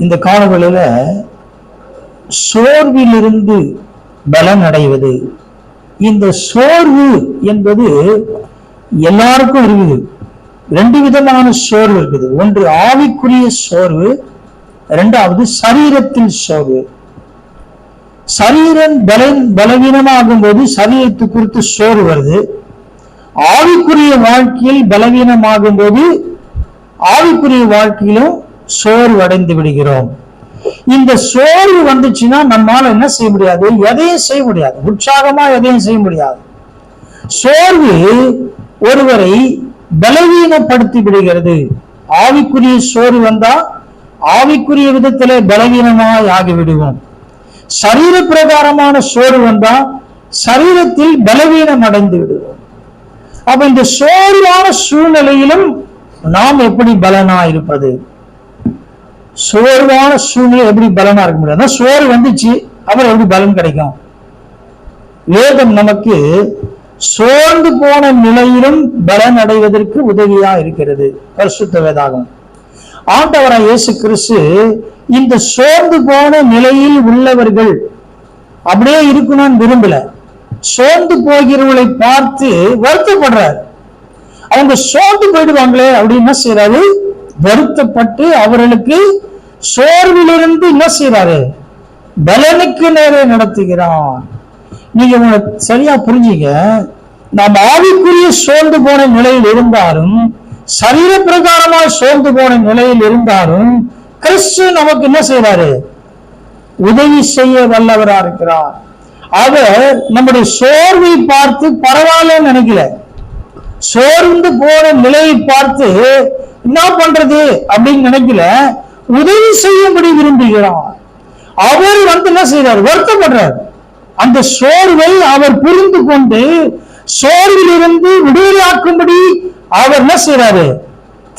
இந்த காலங்களில சோர்விலிருந்து பலன் அடைவது. இந்த சோர்வு என்பது எல்லாருக்கும் இருக்குது. ரெண்டு விதமான சோர்வு இருக்குது. ஒன்று ஆவிக்குரிய சோர்வு, இரண்டாவது சரீரத்தில் சோர்வு. சரீரம் பலவீனமாகும் போது சரீரத்தை குறித்து சோர்வு வருது. ஆவிக்குரிய வாழ்க்கையில் பலவீனமாகும் போது ஆவிக்குரிய வாழ்க்கையிலும் சோர்வு அடைந்து விடுகிறோம். இந்த சோர்வு வந்துச்சுன்னா நம்மால என்ன செய்ய முடியாது? எதையும் செய்ய முடியாது. உற்சாகமா எதையும் செய்ய முடியாது. சோர்வு ஒருவரை பலவீனப்படுத்தி விடுகிறது. ஆவிக்குரிய சோர்வு வந்தா ஆவிக்குரிய விதத்திலே பலவீனமாய் ஆகிவிடுவோம். சரீர பிரகாரமான சோர்வு வந்தா சரீரத்தில் பலவீனம் அடைந்து விடுவோம். அப்ப இந்த சோர்வான சூழ்நிலையிலும் நாம் எப்படி பலனா இருப்பது? சோர்வான சூழ்நிலை எப்படி பலனா இருக்க முடியாது? சோர்வு வந்துச்சு, அப்புறம் எப்படி பலன் கிடைக்கும்? வேதம் நமக்கு சோர்ந்து போன நிலையிலும் பலன் அடைவதற்கு உதவியா இருக்கிறது. பரிசுத்த வேதாகம். ஆண்டவராய் இயேசு கிறிஸ்து இந்த சோர்ந்து போன நிலையில் உள்ளவர்கள் அப்படியே இருக்கணும்னு விரும்பல. சோர்ந்து போகிறவர்களை பார்த்து வருத்தப்படுறார். அவங்க சோர்ந்து போயிடுவாங்களே அப்படின்னு என்ன செய்யறாரு? வருத்தப்பட்டு அவர்களுக்கு சோர்விலிருந்து என்ன செய்யறாரு? பலனுக்கு நேரே நடத்துகிறார். நீங்க சரியா புரிஞ்சுங்க. நாம் ஆவிக்குரிய சோர்ந்து போன நிலையில் இருந்தாலும் சரீர பிரகாரமா சோர்ந்து போன நிலையில் இருந்தாலும் கிறிஸ்து நமக்கு என்ன செய்யறாரு? உதவி செய்ய வல்லவரா இருக்கிறார். அவர் நம்முடைய சோர்வை பார்த்து பரவாயில்லன்னு நினைக்கல. சோர்ந்து போன நிலையை பார்த்து என்ன பண்றது அப்படின்னு நினைக்கல, உதவி செய்யும்படி விரும்புகிறார். அவர் என்ன செய்யறார்? வருத்தப்படுறார். அந்த சோர்வை அவர் புரிந்து கொண்டு சோர்விலிருந்து விடுதலையாக்கும்படி அவர் என்ன செய்யறாரு?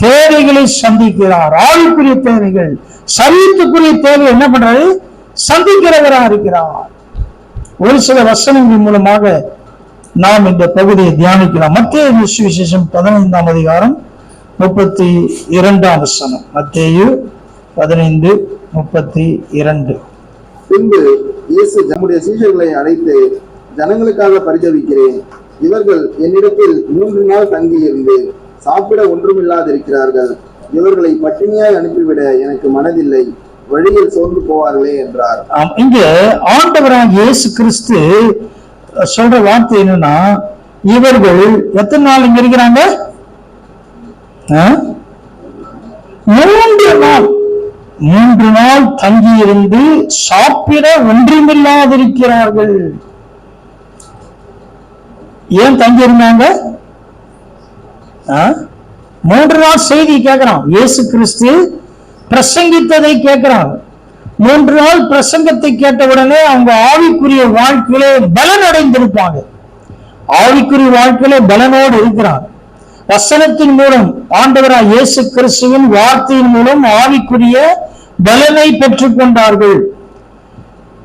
தேவைகளை சந்திக்கிறார். ஆவிக்குரிய தேவைகள், சரீரத்துக்குரிய தேவை என்ன பண்றாரு? சந்திக்கிறவரா இருக்கிறார். ஒரு சில வசனங்கள் மூலமாக நாம் இந்த பகுதியை தியானிக்கலாம். மத்தேயு சுவிசேஷம் 15ஆம் அதிகாரம் 32ஆம் வசனம். மத்தேயு 15:32. பின்பு இயேசு நம்முடைய சீஷர்களை அழைத்து, ஜனங்களுக்காக பரிதபிக்கிறேன். இவர்கள் என்னிடத்தில் 3 நாள் தங்கியிருந்து சாப்பிட ஒன்றுமில்லாதிருக்கிறார்கள். இவர்களை பட்டினியாய் அனுப்பிவிட எனக்கு மனதில்லை. வழியில் சோர்ந்து போவார்களே என்றார். இங்க ஆண்டவராகிய இயேசு கிறிஸ்து சொல்ற வார்த்தை என்னன்னா, இவர்கள் எத்தனை நாள் இங்க இருக்கிறாங்க? 3 நாள் தங்கி இருந்து சாப்பிட ஒன்றுமில்லாதிருக்கிறார்கள். ஏன் தங்கி இருந்தாங்க? 3 நாள் செய்தி கேட்கிறான். இயேசு கிறிஸ்து பிரசங்கித்ததை கேட்கிறாங்க. 3 நாள் பிரசங்கத்தை கேட்டவுடனே அவங்க ஆவிக்குரிய வாழ்க்கையிலே பலன் அடைந்திருப்பாங்க. ஆவிக்குரிய வாழ்க்கையிலே பலனோடு இருக்கிறாங்க. வசனத்தின் மூலம், ஆண்டவராய் இயேசு கிறிஸ்துவின் வார்த்தையின் மூலம் ஆவிக்குரிய பலனை பெற்றுக் கொண்டார்கள்.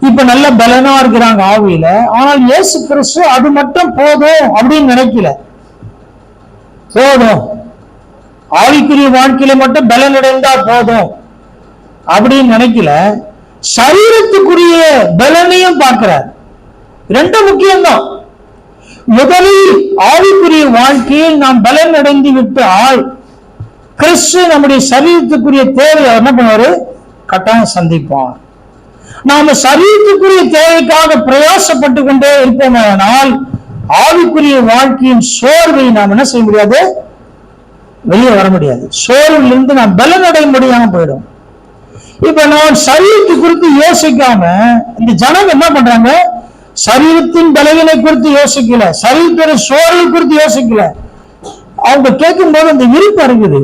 இப்ப நல்ல பலனா இருக்கிறாங்க ஆவியில. ஆனால் இயேசு கிறிஸ்து அது மட்டும் போதும் அப்படின்னு நினைக்கல. போதும், ஆவிக்குரிய வாழ்க்கையில மட்டும் பலன் அடைந்தா போதும் அப்படின்னு நினைக்கல. சரீரத்துக்குரிய பலனையும் பார்க்கிறார். 2 முக்கியம்தான். முதலில் ஆவிக்குரிய வாழ்க்கையில் நாம் பலன் அடைந்து விட்டால் கிறிஸ்து நம்முடைய சரீரத்துக்குரிய தேவையை என்ன பண்ணுவாரு? கட்டாயம் சந்திப்பார். நாம சரீரத்துக்குரிய தேவைக்காக பிரயாசப்பட்டு கொண்டே இருப்போமானால் ஆவிக்குரிய வாழ்க்கையின் சோர்வை நாம் என்ன செய்ய முடியாது? வெளியே வர முடியாது. சோர்விலிருந்து நாம் பலன் அடைய முடியாம போயிடும். இப்ப நான் சரீரத்தை குறித்து யோசிக்காம இந்த ஜனங்க என்ன பண்றாங்க? சரீரத்தின் பலவீனை குறித்து யோசிக்கல, சரீரத்தின் சோர்வை குறித்து யோசிக்கல. அவங்க கேட்கும் போது அந்த விருப்பம் இருக்குது.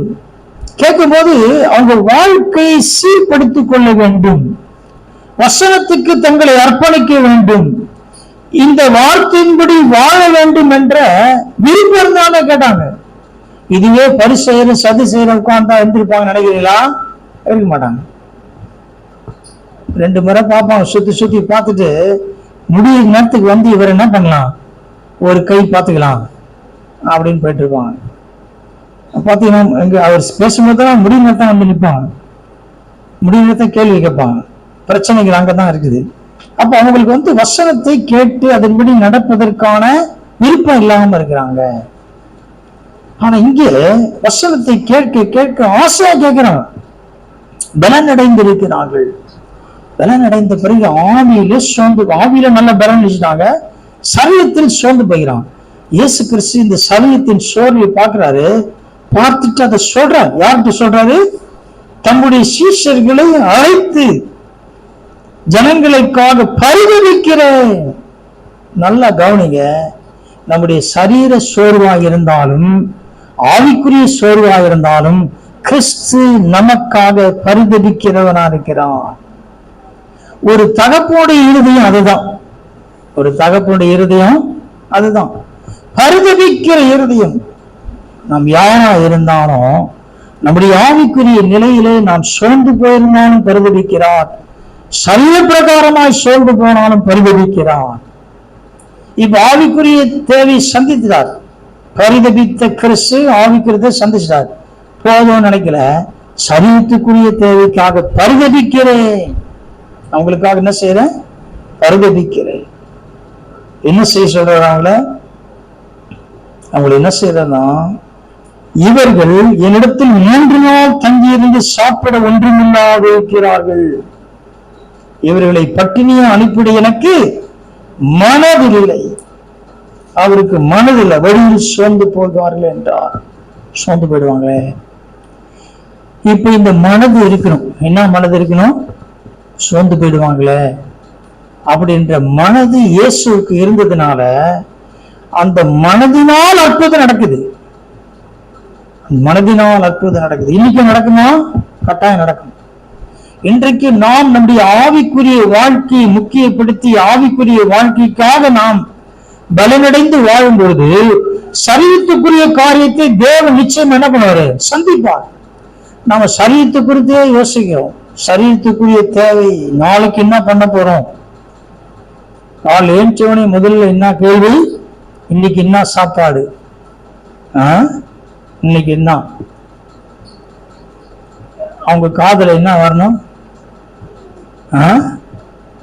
கேட்கும் போது அவங்க வாழ்க்கையை சீர்படுத்திக் கொள்ள வேண்டும், வசனத்துக்கு தங்களை அர்ப்பணிக்க வேண்டும், இந்த வார்த்தையின்படி வாழ வேண்டும் என்ற விருப்பம் தானே கேட்டாங்க. இதுவே பரிசெயர் சதிசெயர் உட்கார்ந்தா எழுந்திருப்பாங்க நினைக்கிறீங்களா? இருக்க மாட்டாங்க. 2 முறை பார்ப்பாங்க, சுத்தி சுத்தி பார்த்துட்டு முடிய நேரத்துக்கு வந்து இவர் என்ன பண்ணலாம், ஒரு கை பார்த்துக்கலாம் அப்படின்னு போயிட்டு இருப்பாங்க. பார்த்தீங்கன்னா அவர் பேசும்போது தான் முடிய நேரத்தான் வந்து நிற்பாங்க. முடிவுறத கேள்வி கேட்பாங்க. பிரச்சனைகள் அங்கதான் இருக்குது. அப்ப அவங்களுக்கு வசனத்தை கேட்டு அதன்படி நடப்பதற்கான விருப்பம் இல்லாம இருக்கிறாங்க. ஆனா இங்கே வசனத்தை கேட்க கேட்க ஆசையா கேட்கிறாங்க, பலன் அடைந்திருக்கிறார்கள். பலன் அடைந்த பிறகு ஆவியில நல்ல பலன் வச்சுட்டாங்க, சரீரத்தில் சோர்ந்து போகிறான். இயேசு கிறிஸ்து இந்த சரீரத்தின் சோர்வை பார்க்கிறாரு. பார்த்துட்டு அதை சொல்றார். யார்கிட்ட சொல்றாரு? தம்முடைய சீஷர்களை அழைத்து ஜனங்களுக்காக பரிதவிக்கிறேன். நல்லா கவனிங்க, நம்முடைய சரீர சோர்வாக இருந்தாலும் ஆவிக்குரிய சோர்வாக இருந்தாலும் கிறிஸ்து நமக்காக பரிதவிக்கிறவனா இருக்கிறான். ஒரு தகப்பனுடைய இருதயம் அதுதான். ஒரு தகப்பனுடைய இருதயம் அதுதான், பரிதவிக்கிற இருதயம். நாம் யாரா இருந்தாலும் நம்முடைய ஆவிக்குரிய நிலையிலே நாம் சோர்ந்து போயிருந்தாலும் பரிதவிக்கிறார், சரீர பிரகாரமாய் சோர்ந்து போனாலும் பரிதவிக்கிறார். இப்ப ஆவிக்குரிய தேவை சந்தித்தார். பரிதபித்த கிறிஸ்து ஆவிக்கிறத சந்திச்சார். போதும் நினைக்கல, சரீரத்துக்குரிய தேவைக்காக பரிதபிக்கிறேன். அவங்களுக்காக என்ன செய்யறேன்? பரிதபிக்கிறேன். என்ன செய்ய சொல்றாங்கள? அவங்களை என்ன செய்யறதுன்னா, இவர்கள் என்னிடத்தில் 3 நாள் தங்கியிருந்து சாப்பிட ஒன்றுமில்லாது இருக்கிறார்கள். இவர்களை பட்டினியை அனுப்பிட எனக்கு மனதில்லை. அவருக்கு மனதில்லை. வழியில் சோர்ந்து போவார்கள் என்றார். சோர்ந்து போயிடுவாங்க. இப்ப இந்த மனது இருக்கணும். என்ன மனது இருக்கணும்? சோர்ந்து போயிடுவாங்களே அப்படின்ற மனது இயேசுவுக்கு இருந்ததுனால அந்த மனதினால் அற்புதம் நடக்குது. மனதினால் அற்புதம் நடக்குது. இன்னைக்கு நடக்குமா? கட்டாயம் நடக்கும். இன்றைக்கு நாம் நம்முடைய ஆவிக்குரிய வாழ்க்கையை முக்கியப்படுத்தி ஆவிக்குரிய வாழ்க்கைக்காக நாம் பலனடைந்து வாழும்போது சரீரத்துக்குரிய காரியத்தை தேவன் நிச்சயம் என்ன பண்ணுவாரு? சந்திப்பார். நாம சரீரத்தை குறித்தே யோசிக்கிறோம். சரீரத்துக்குரிய தேவை, நாளைக்கு என்ன பண்ண போறோம், நாள் ஏஞ்சவனே முதல்ல என்ன கேள்வி, இன்னைக்கு என்ன சாப்பாடு, இன்னைக்கு என்ன, அவங்க காதுல என்ன வரணும்,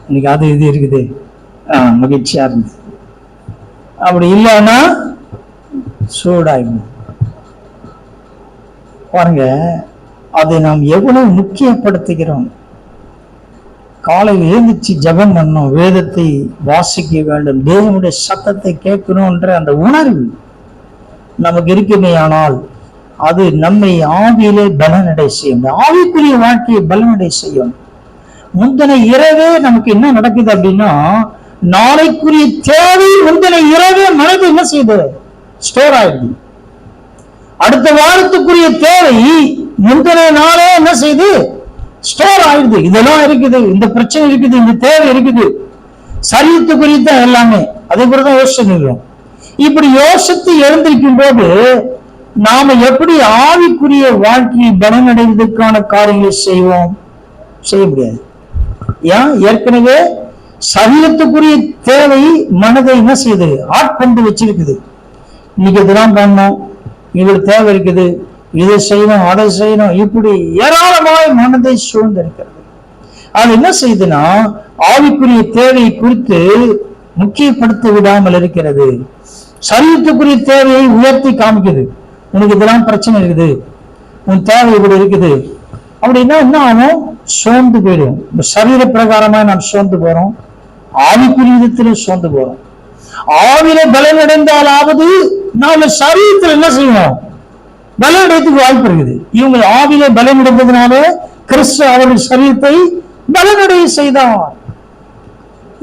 இன்னைக்கு அது இது இருக்குது, மகிழ்ச்சியா இருந்து. அப்படி இல்லைன்னா சூடாகும். பாருங்க, அதை நாம் எவ்வளவு முக்கியப்படுத்துகிறோம். காலையில் எழுந்திருச்சு ஜபம் பண்ணணும், வேதத்தை வாசிக்க வேண்டும், தேவனுடைய சத்தத்தை கேட்கணும்ன்ற அந்த உணர்வு நமக்கு இருக்குமே, ஆனால் அது நம்மை ஆவியிலே பலனடை செய்யும். ஆவிக்குரிய வாழ்க்கையை பலனடை செய்யும். முந்தின இரவே நமக்கு என்ன நடக்குது அப்படின்னா, நாளைக்குரிய தேவை முந்தின இரவே மனது என்ன செய்யுது? ஸ்டோர் ஆயிடுது. அடுத்த வாரத்துக்குரிய தேவை முந்தின நாளே என்ன செய்யுது? ஸ்டோர் ஆயிடுது. இதெல்லாம் இருக்குது, இந்த பிரச்சனை இருக்குது, இந்த தேவை இருக்குது, சரீரத்துக்குரிய எல்லாமே அதே போலதான் யோசிச்சுக்கிறோம். இப்படி யோசித்து எழுந்திருக்கும் போது நாம எப்படி ஆவிக்குரிய வாழ்க்கையை பலனடைவதற்கான காரியங்களை செய்வோம்? செய்ய முடியாது. ஏன்? ஏற்கனவே சரீரத்துக்குரிய தேவை மனதை என்ன செய்யுது? ஆட்கொண்டு வச்சிருக்குது. இன்னைக்கு இதெல்லாம் பண்ணணும், இவங்களுக்கு தேவை இருக்குது, இதை செய்யணும், அதை செய்யணும், இப்படி ஏராளமாய் மனதை சூழ்ந்திருக்கிறது. அது என்ன செய்யுதுன்னா, ஆவிக்குரிய தேவையை குறித்து முக்கியப்படுத்த விடாமல் இருக்கிறது. சரீரத்துக்குரிய தேவையை உயர்த்தி காமிக்குது. உனக்கு இதெல்லாம் பிரச்சனை இருக்குது, உன் தேவை இப்படி இருக்குது அப்படின்னா என்ன ஆகும்? சோர்ந்து போயிடும். சரீர பிரகாரமா நாம் சோர்ந்து போறோம், ஆவிக்குரிய விதத்திலும் சோர்ந்து போறோம். ஆவில பலன் அடைந்தாலாவது நாம சரீரத்தில் என்ன செய்யணும்? பலன் அடைறதுக்கு வாய்ப்பு இருக்குது. இவங்க ஆவில பலன் அடைந்ததுனால கிறிஸ்து அவர்கள் சரீரத்தை பலனடைய செய்தார்.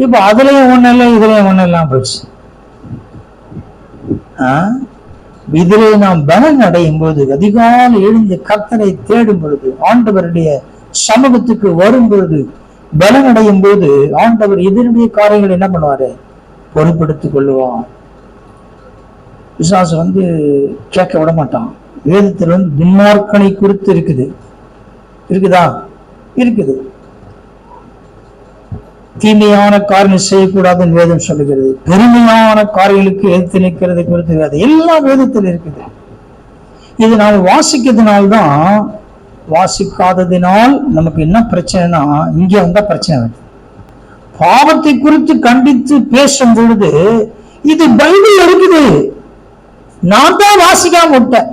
இப்ப அதுலயும் ஒண்ணு இல்லை, இதுலயும் ஒண்ணு இல்லாம போச்சு. இதிலே நாம் பலன் அடையும் போது, அதிகாலை எழுந்து கர்த்தரை தேடும் பொழுது, ஆண்டவருடைய சமூகத்துக்கு வரும் பொழுது, பலன் அடையும் போது ஆண்டவர் இதனுடைய காரியங்கள் என்ன பண்ணுவாரு? பொறுப்படுத்திக் கொள்ளுவார். பிசாசு கேட்க விட மாட்டான். வேதத்தில் துன்மார்க்கனை குறித்து இருக்குது. இருக்குதா? இருக்குது. தீமையான காரியம் செய்யக்கூடாதுன்னு வேதம் சொல்லுகிறது. பெருமையான காரியங்களுக்கு எதிர்த்து நிற்கிறது குறித்து வேதம் எல்லாம் வேதத்தில் இருக்குது. இது நாம் வாசிக்கிறதுனால்தான் வாசிக்காததினால் நமக்கு என்ன பிரச்சனைனா, இங்க வந்தா பிரச்சனை வருது. பாவத்தை குறித்து கண்டித்து பேசும் பொழுது இது பைபிள் இருக்குது, நான் தான் வாசிக்காம விட்டேன்.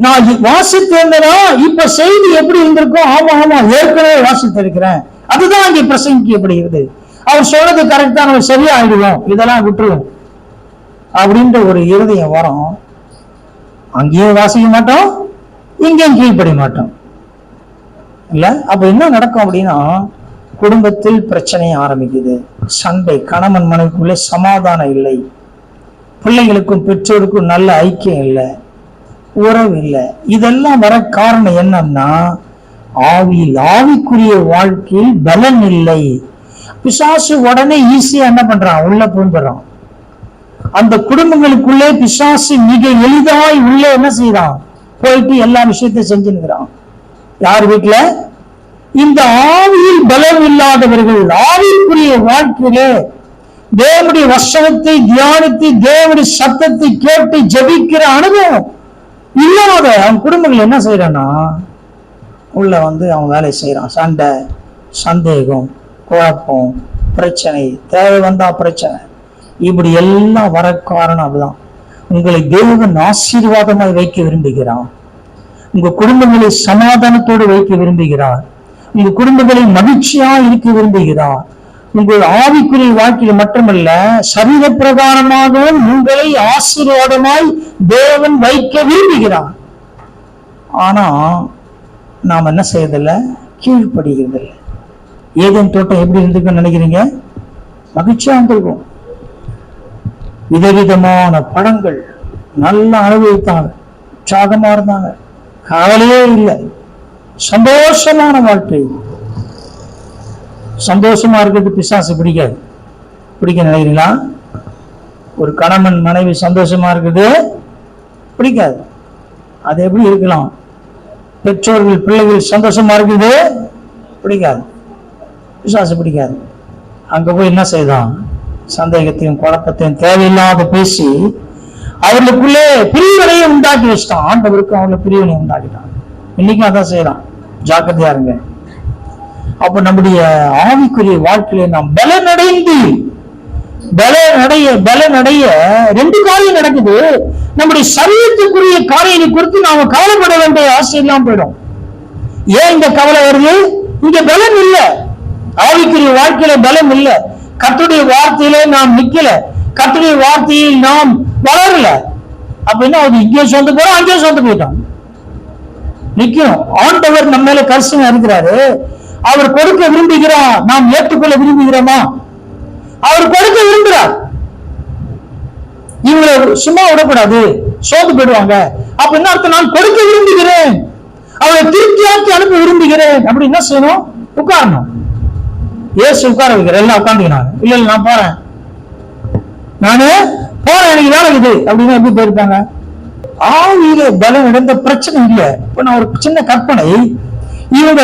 நான் வாசித்தேன்னா இப்ப செய்தி எப்படி இருந்திருக்கும்? ஆமா ஆமா, ஏற்கனவே வாசித்து இருக்கிறேன், அதுதான் இங்க பிரசங்கிக்கப்படுகிறது. அவர் சொல்றது கரெக்டா, நம்ம சரியா ஆயிடுவோம், இதெல்லாம் விட்டுருவோம் அப்படின்ற ஒரு இருதயம் வரும். அங்கேயும் வாசிக்க மாட்டோம், இங்கேயும் கீழ்ப்படிய மாட்டோம் இல்ல. அப்ப என்ன நடக்கும் அப்படின்னா, குடும்பத்தில் பிரச்சனை ஆரம்பிக்குது, சண்டை, கணவன் மனைவிக்குள்ளே சமாதானம் இல்லை, பிள்ளைகளுக்கும் பெற்றோருக்கும் நல்ல ஐக்கியம் இல்லை, உறவு இல்லை. இதெல்லாம் வர காரணம் என்னன்னா, ஆவிக்குரிய வாழ்க்கையில் பலன் இல்லை. பிசாசு உடனே ஈஸியா என்ன பண்றான்? உள்ள பூந்துறான். அந்த குடும்பங்களுக்குள்ளே பிசாசு மிக எளிதாய் உள்ளே என்ன செய்யறான்? போயிட்டு எல்லா விஷயத்தையும் செஞ்சுக்கிறான். யார் வீட்டுல? இந்த ஆவியில் பலம் இல்லாதவர்கள், ஆவிக்குரிய வாழ்க்கையிலே தேவனுடைய வசனத்தை தியானித்து தேவனுடைய சத்தத்தை கேட்டு ஜெபிக்கிற அனுபவம் இல்லாத அவன் குடும்பங்கள் என்ன செய்யறான்னா, உள்ள வந்து அவன் வேலை செய்யறான். சண்டை, சந்தேகம், குழப்பம், பிரச்சனை, தேவை வந்தா பிரச்சனை, இப்படி எல்லாம் வர காரணம் அதுதான். உங்களை தேவன் ஆசீர்வாதமாய் வைக்க விரும்புகிறான். உங்க குடும்பங்களை சமாதானத்தோடு வைக்க விரும்புகிறார். உங்க குடும்பங்களை மகிழ்ச்சியா இருக்க விரும்புகிறார். உங்கள் ஆவிக்குரிய வாழ்க்கையில் மட்டுமல்ல, சரீர பிரகாரமாகவும் உங்களை ஆசீர்வாதமாய் தேவன் வைக்க விரும்புகிறார். ஆனா நாம் என்ன செய்யறதில்லை? கீழ்ப்படுகிறதில்லை. ஏதேன் தோட்டம் எப்படி இருந்துக்குன்னு நினைக்கிறீங்க? மகிழ்ச்சியா இருந்திருக்கும். விதவிதமான படங்கள், நல்லா அனுபவித்தாங்க, உற்சாகமா இருந்தாங்க, கவலையே இல்லை, சந்தோஷமான வாழ்க்கை. சந்தோஷமா இருக்கிறது பிசாசு பிடிக்காது. பிடிக்க நினைக்கிறீங்களா? ஒரு கணவன் மனைவி சந்தோஷமா இருக்குது பிடிக்காது. அது எப்படி இருக்கலாம்? பெற்றோர்கள் பிள்ளைகள் சந்தோஷமா இருக்குது பிடிக்காது. பிசாசு பிடிக்காது. அங்க போய் என்ன செய்தான்? சந்தேகத்தையும் குழப்பத்தையும் தேவையில்லாத பேசி அவர்களுக்குள்ளே பிரிவினையை உண்டாக்கி வச்சிட்டான். ஆண்டவருக்கு அவங்களை பிரிவினை உண்டாக்கிட்டான். இன்னைக்கும் அதான் செய்யலாம். ஜாக்கிரதையா இருங்க. அப்ப நம்முடைய ஆவிக்குரிய வாழ்க்கையில நாம் பலனடைந்து பலனடைய ரெண்டு காரியம் நடக்குது. நம்முடைய சரீரத்துக்குரிய காரியத்தை குறித்து நாம கவலைப்பட வேண்டிய ஆசை இல்லாம போயிடும். ஏன் இந்த கவலை வருது? இங்க பலன் இல்ல, ஆவிக்குரிய வாழ்க்கையில பலம் இல்ல, கர்த்தருடைய வார்த்தையிலே நாம் நிக்கல, கர்த்தருடைய வார்த்தையில் நாம் வளரல. அப்படின்னா அது இங்கே சொந்த போறோம், அங்கே சொந்த போயிட்டோம். நிக்கணும். ஆண்டவர் நம்ம மேல கரிசனை இருக்கிறாரு. அவர் கொடுக்க விரும்புகிறார், நாம் ஏற்றுக்கொள்ள விரும்புகிறோமா? அவர் கொடுக்க விரும்புகிறார். இவங்களை சும்மா விடக்கூடாது, சோது போயிடுவாங்க. அப்ப என்ன அர்த்தம்? நான் கொடுக்க விரும்புகிறேன், அவரை திருப்தியாக்கி அனுப்ப விரும்புகிறேன். அப்படி என்ன செய்யணும்? உட்காரணும். ஏசு உட்கார வைக்கிற, எல்லாம் உட்காந்துக்கிறாங்க. இல்ல இல்ல நான் போறேன், நானு போறேன், எனக்கு வேலை இது அப்படின்னு எப்படி போயிருப்பாங்க? ஆவியில பலம் இழந்த பிரச்சனை இல்லை. இப்ப நான் ஒரு சின்ன கற்பனை, இவங்க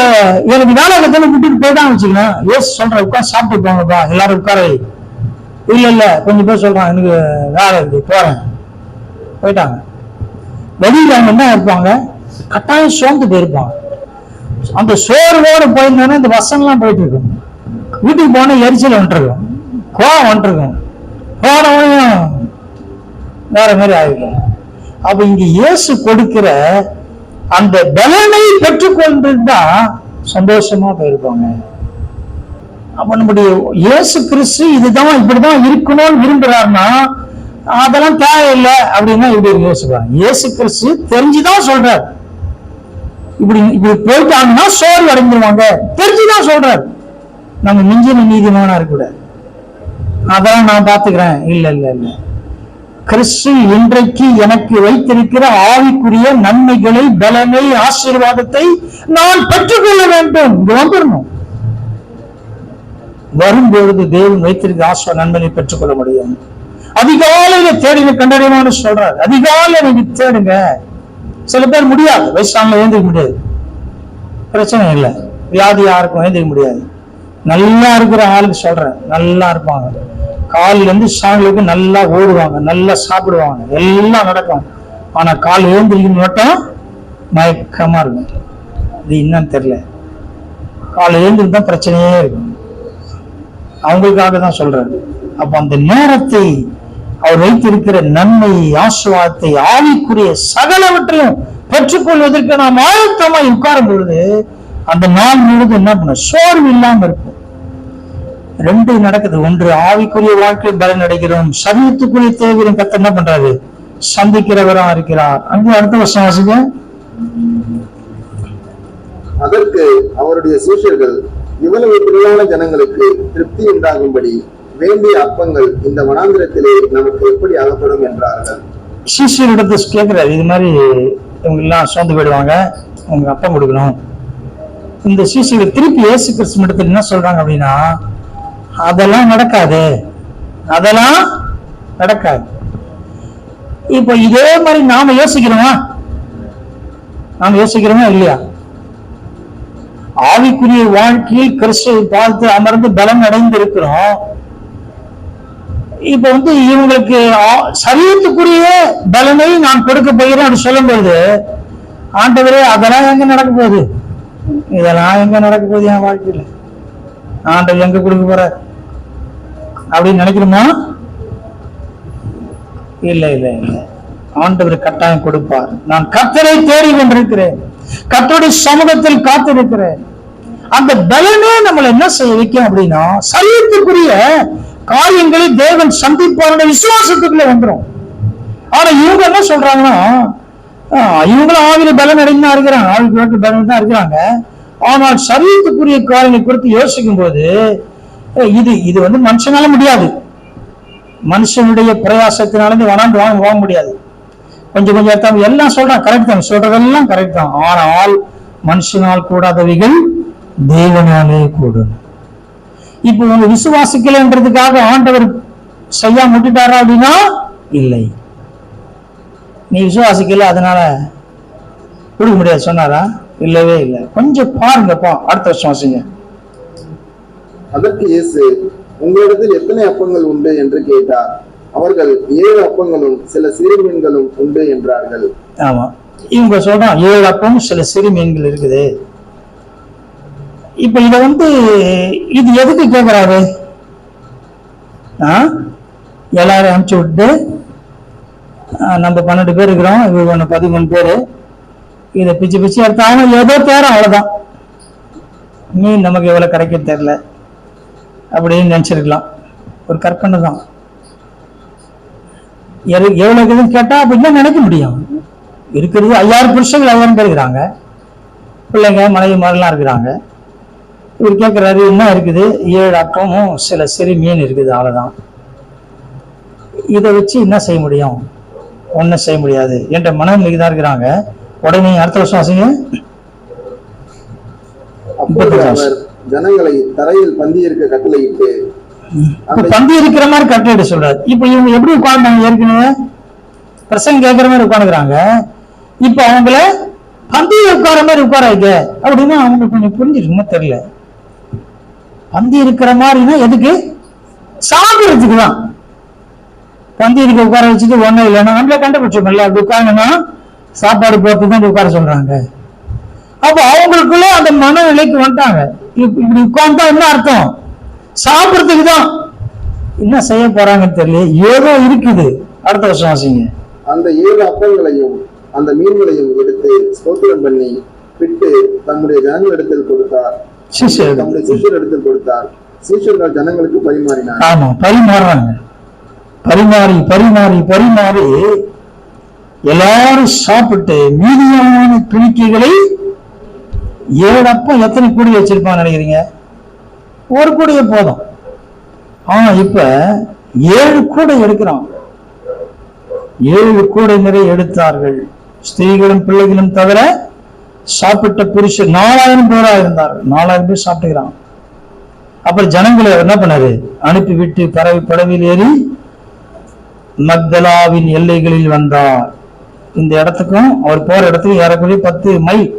எனக்கு வேலை விட்டுட்டு போயிட்டான் வச்சுக்கலாம். ஏசு சொல்ற உட்காந்து சாப்பிட்டு போங்கப்பா, எல்லாரும் உட்கார. இல்ல இல்ல கொஞ்சம் பேர் சொல்றான், எனக்கு வேலை இருக்கு போறேன், போயிட்டாங்க. வெளியில அவங்க என்ன இருப்பாங்க? கட்டாயம் சோர்ந்து போயிருப்பாங்க. அந்த சோர்வோடு போயிருந்தோன்னா இந்த வசனம்லாம் போயிட்டு இருக்கும். வீட்டுக்கு போன எரிச்சல் வந்துருக்கும், கோவம் வந்துருக்கும், போனவனையும் வேற மாதிரி ஆகிடும். அப்ப இங்க இயேசு கொடுக்கிற அந்த பலனை பெற்றுக்கொண்டிருந்தா சந்தோஷமா போயிருப்பாங்க. அப்ப நம்முடைய இயேசு கிறிஸ்து இதுதான் இப்படிதான் இருக்கணும்னு விரும்புறாருன்னா அதெல்லாம் தேவையில்லை அப்படின்னா இப்படி யோசிப்பாங்க. இயேசு கிறிஸ்து தெரிஞ்சுதான் சொல்றாரு. இப்படி இப்படி போயிட்டாங்கன்னா சோர்வு அடைஞ்சிருவாங்க, தெரிஞ்சுதான் சொல்றாரு. நம்ம மிஞ்சின நீதிமானா இருக்கக்கூடாது, அதெல்லாம் நான் பாத்துக்கிறேன். இல்ல இல்ல இல்ல, கிறிஸ்து இன்றைக்கு எனக்கு வைத்திருக்கிற ஆவிக்குரிய நன்மைகளை, பலனை, ஆசீர்வாதத்தை நான் பெற்றுக்கொள்ள வேண்டும். இங்க வந்துடணும். வரும்பொழுது தேவன் வைத்திருக்கிற ஆசீர்வாத நன்மையை பெற்றுக்கொள்ள முடியும். அதிகாலையில தேடின கண்டறியமானு சொல்றாரு. அதிகாலையில நீங்க தேடுங்க. சில பேர் முடியாது, வயசான எழுந்திக்க முடியாது, பிரச்சனை இல்லை, வியாதி யாருக்கும் எழுந்திக்க முடியாது. நல்லா இருக்கிற ஆளுக்கு சொல்றேன், நல்லா இருப்பாங்க, காலில இருந்து சாயலுக்கு நல்லா ஓடுவாங்க, நல்லா சாப்பிடுவாங்க, எல்லாம் நடக்கும். ஆனா கால் எழுந்திரிக்கணும் மட்டும் மயக்கமா இருக்கும். இது என்னன்னு தெரியல. காலையில எழுந்து தான் பிரச்சனையே இருக்கும். அவங்களுக்காக தான் சொல்றாரு. அப்ப அந்த நேரத்தை அவர் வைத்திருக்கிற நன்மை ஆசீர்வாதத்தை ஆவிக்குரிய சகலவற்றையும் பெற்றுக்கொள்வதற்கு நாம் ஆயத்தமாய் உட்காரும் பொழுது அந்த நாள் முழுவதும் என்ன பண்ண சோர்வு இல்லாம இருக்கும். ரெண்டு நடக்குது. ஒன்று ஆவிக்குரிய வாழ்க்கை பலன் அடைகிறோம், சமயத்துக்குரிய தேவையும் கர்த்தர் என்ன பண்றாரு சந்திக்கிறவரா இருக்கிறார். அங்கே அடுத்த வருஷம் வாசிங்க. அதற்கு அவருடைய சீஷர்கள், இவ்வளவு திரளான ஜனங்களுக்கு திருப்தி உண்டாகும்படி வேண்டிய அப்பங்கள் இந்த வனாந்திரத்திலே நமக்கு எப்படி அகப்படும் என்றார்கள். சீஷரிடத்தை கேட்கிறாரு, இது மாதிரி இவங்க எல்லாம் சோர்ந்து போயிடுவாங்க, உங்க அப்பம் கொடுக்கணும். இந்த சீஷர்கள் திருப்பி இயேசு கிறிஸ்து இடத்துல என்ன சொல்றாங்க அப்படின்னா, அதெல்லாம் நடக்காது, அதெல்லாம் நடக்காது. இப்போ இதே மாதிரி நாம யோசிக்கிறோமா? நாம யோசிக்கிறோமா இல்லையா? ஆவிக்குரிய வாழ்க்கையில் கிறிஸ்துவை பார்த்து அமர்ந்து பலம் அடைந்து இருக்கிறோம். இப்ப இவங்களுக்கு சரீரத்துக்குரிய பலனை நான் கொடுக்க போகிறேன் அப்படின்னு சொல்லும் போது, ஆண்டவரே அதெல்லாம் எங்க நடக்க போகுது, இதெல்லாம் எங்க நடக்க போகுது என் வாழ்க்கையில, ஆண்டவர் எங்க கொடுக்க போற அப்படின்னு நினைக்கிறோமா? இல்ல இல்ல இல்ல, ஆண்டவர் கட்டாயம் கொடுப்பார். நான் கர்த்தரை தேடி கொண்டிருக்கிறேன், கர்த்தருடைய சமூகத்தில் காத்திருக்கிறேன். அந்த பலனே நம்மளை என்ன செய்ய வைக்கும் அப்படின்னா, சரீரத்துக்குரிய காரியங்களை தேவன் சந்திப்பாருடைய விசுவாசத்துக்குள்ள வந்துடும். ஆனா இவங்க என்ன சொல்றாங்கன்னா, இவங்களும் ஆவில பலன் அடைந்து தான் இருக்கிறாங்க, ஆவிக்கு பலன் தான் இருக்கிறாங்க. ஆனால் சரீரத்துக்குரிய காரியங்களை குறித்து யோசிக்கும் போது இது இது மனுஷனால முடியாது, மனுஷனுடைய பிரயாசத்தினால வனாந்து வாங்க முடியாது. கொஞ்சம் கொஞ்சம் எல்லாம் சொல்றான், கரெக்ட் தான், சொல்றதெல்லாம் கரெக்ட் தான். ஆனால் மனுஷனால் கூடாதவைகள் தேவனாலே கூடும். இப்போ உங்க விசுவாசிக்கலன்றதுக்காக ஆண்டவர் செய்யாம விட்டுட்டாரா அப்படின்னா இல்லை. நீ விசுவாசிக்கல அதனால கொடுக்க முடியாது சொன்னாரா? இல்லவே இல்லை. கொஞ்சம் பாருங்கப்பா, அடுத்த வருஷம் வாசிங்க. அதற்கு இயேசு, உங்களிடத்தில் எத்தனை அப்பங்கள் உண்டு என்று கேட்டார். அவர்கள் 7 அப்பங்களும் சில சிறு மீன்களும் உண்டு என்றார்கள். ஆமா, இவங்க சொல்றான் 7 அப்பமும் சில சிறு மீன்கள் இருக்குது. இப்ப இத இது எதுக்கு கேட்கிறாரு? எல்லாரும் அனுப்பிச்சு விட்டு நம்ம 12 பேர் இருக்கிறோம், இவங்க 13 பேரு, இதை பிச்சு பிச்சு எடுத்தாலும் ஏதோ தேரம், அவ்வளவுதான். மீன் நமக்கு எவ்வளவு கிடைக்க தெரியல அப்படின்னு நினைச்சிருக்கலாம். ஒரு கற்பனை தான். எவ்வளவு இருக்குதுன்னு கேட்டா அப்ப என்ன நினைக்க முடியும்? இருக்கிறது 5000 புருஷங்கள் 5000 பேர் இருக்கிறாங்க, பிள்ளைங்க மனைவி மாதிரிலாம் இருக்கிறாங்க. இவர் கேட்கிறாரு என்ன இருக்குது? 7 அப்பமும் சில சிறு மீன் இருக்குது, அவ்வளவுதான். இதை வச்சு என்ன செய்ய முடியும்? ஒன்னும் செய்ய முடியாது என்ற மனநிலைக்கு தான் இருக்கிறாங்க. உடனே அடுத்த வருஷம் வாசிங்க. ஜனங்களை தரையில் பந்தி இருக்க கட்டளையிட்டு, பந்தி இருக்கிற மாதிரி கட்டளை சொல்றாரு. இப்ப இவங்க எப்படி உட்கார்ந்தாங்க? ஏற்கனவே பிரசங்க கேட்கிற மாதிரி உட்காந்துக்கிறாங்க. இப்ப அவங்கள பந்தியில் உட்கார மாதிரி உட்கார வைக்க அப்படின்னா அவங்களுக்கு கொஞ்சம் புரிஞ்சிருக்குமா தெரியல. பந்தி இருக்கிற மாதிரினா எதுக்கு? சாப்பிடுறதுக்கு தான். பந்தி இருக்க உட்கார வச்சுட்டு ஒன்னும் இல்லைன்னா நம்மள கண்டுபிடிச்சோம்ல, அப்படி உட்காருங்கன்னா சாப்பாடு போட்டு தான் உட்கார சொல்றாங்க. அப்ப அவங்களுக்குள்ள அந்த மனநிலைக்கு வந்துட்டாங்க. இப்படி உட்கார்ந்தா என்ன அர்த்தம்? சாப்பிடுறதுக்கு தான். என்ன செய்ய போறாங்கன்னு தெரியல, ஏதோ இருக்குது. அடுத்த வருஷம் வாசிங்க. அந்த 7 அப்பங்களையும் அந்த மீன்களையும் எடுத்து ஸ்தோத்திரம் பண்ணி பிட்டு தம்முடைய ஜனங்களிடத்தில் கொடுத்தார். தம்முடைய சீஷரிடத்தில் கொடுத்தார். சீஷர்கள் ஜனங்களுக்கு பரிமாறினார். ஆமா, பரிமாறுறாங்க. பரிமாறி பரிமாறி பரிமாறி எல்லாரும் சாப்பிட்டு மீதியான துணிக்கைகளை 7 அப்பம் எத்தனை கூடை வச்சிருப்பான்னு நினைக்கிறீங்க? ஒரு கூடையே போதும். இப்ப 7 கூடை எடுக்கிறான். 7 கூடை நிறைய எடுத்தார்கள். ஸ்திரீகளும் பிள்ளைகளும் தவிர சாப்பிட்ட புருஷர் 4000 பேரா இருந்தார்கள். 4000 பேர் சாப்பிட்டுக்கிறான். அப்புறம் ஜனங்களை என்ன பண்ணாரு? அனுப்பி விட்டு படவில் ஏறி மக்தலாவின் எல்லைகளில் வந்தார். இந்த இடத்துக்கும் அவர் போற இடத்துக்கும் ஏறக்குறைய 10 மைல்.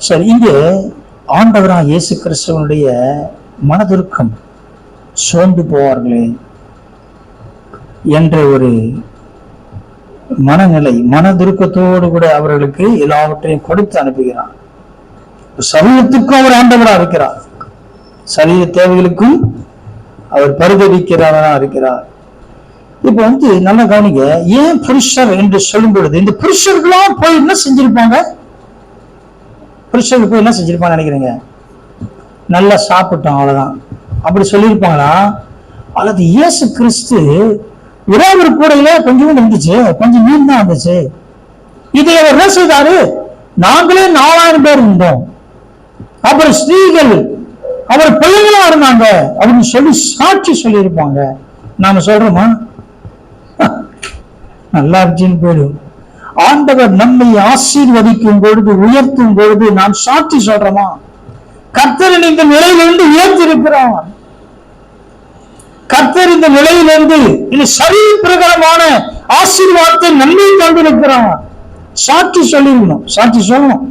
சரி, இங்கே ஆண்டவரா இயேசு கிறிஸ்துவனுடைய மனதுருக்கம், சோர்ந்து போவார்களே என்ற ஒரு மனநிலை, மனதுருக்கத்தோடு கூட அவர்களுக்கு எல்லாவற்றையும் கொடுத்து அனுப்புகிறார். சரீரத்துக்கும் அவர் ஆண்டவராக இருக்கிறார், சரீர தேவைகளுக்கும் அவர் பரிதவிக்கிறவரா இருக்கிறார். இப்ப நல்லா கவனிங்க, ஏன் புருஷர் என்று சொல்லும் பொழுது இந்த புருஷர்களாம் போய் என்ன செஞ்சிருப்பாங்க? புருஷர்கள் போய் என்ன செஞ்சிருப்பாங்க நினைக்கிறீங்க? நல்லா சாப்பிட்டோம் அவ்வளவுதான் அப்படி சொல்லியிருப்பாங்களா? அல்லது இயேசு கிறிஸ்து ஒரே ஒரு கூடையில கொஞ்சம் இருந்துச்சு, கொஞ்சம் மீன் தான் இருந்துச்சு, இதை அவர் என்ன செய்தாரு? நாங்களே 4000 பேர் இருந்தோம், அப்புறம் ஸ்திரீகள் அவர் பிள்ளைகளா இருந்தாங்க அப்படின்னு சொல்லி சாட்சி சொல்லியிருப்பாங்க. நாம சொல்றோமா? நல்லா இருந்துச்சுன்னு போயிடும். ஆண்டவர் நம்மை ஆசீர்வதிக்கும் பொழுது, உயர்த்தும் பொழுது நாம் சாட்சி சொல்றோமா? கர்த்தர் இந்த நிலையிலிருந்து உயர்த்திருக்கிறார், கர்த்தர் இந்த நிலையிலிருந்து இது சரீர பிரகாரமான ஆசீர்வாதத்தை நன்மை தந்திருக்கிறார். சாட்சி சொல்லிருக்கணும், சாட்சி சொல்லணும்.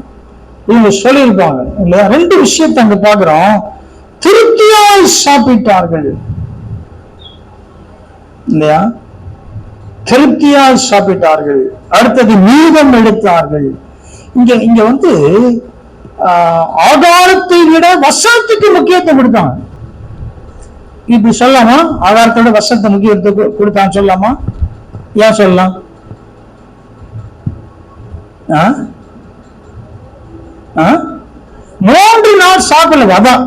இவங்க சொல்லியிருப்பாங்க இல்லையா? 2 விஷயத்தை அங்க பாக்குறோம். திருப்தியாய் சாப்பிட்டார்கள் இல்லையா? திருப்தியாய் சாப்பிட்டார்கள். அடுத்தது மீதம் எடுத்தார்கள். இங்க ஆதாரத்தை விட வசனத்துக்கு முக்கியத்துவம் கொடுத்தாங்க. இப்படி சொல்லலாமா? ஆதாரத்தோட வசனத்தை முக்கியத்துவம் கொடுத்தான்னு சொல்லலாமா? ஏன் சொல்லலாம்? 3 நாள் சாப்பிடல. அதான்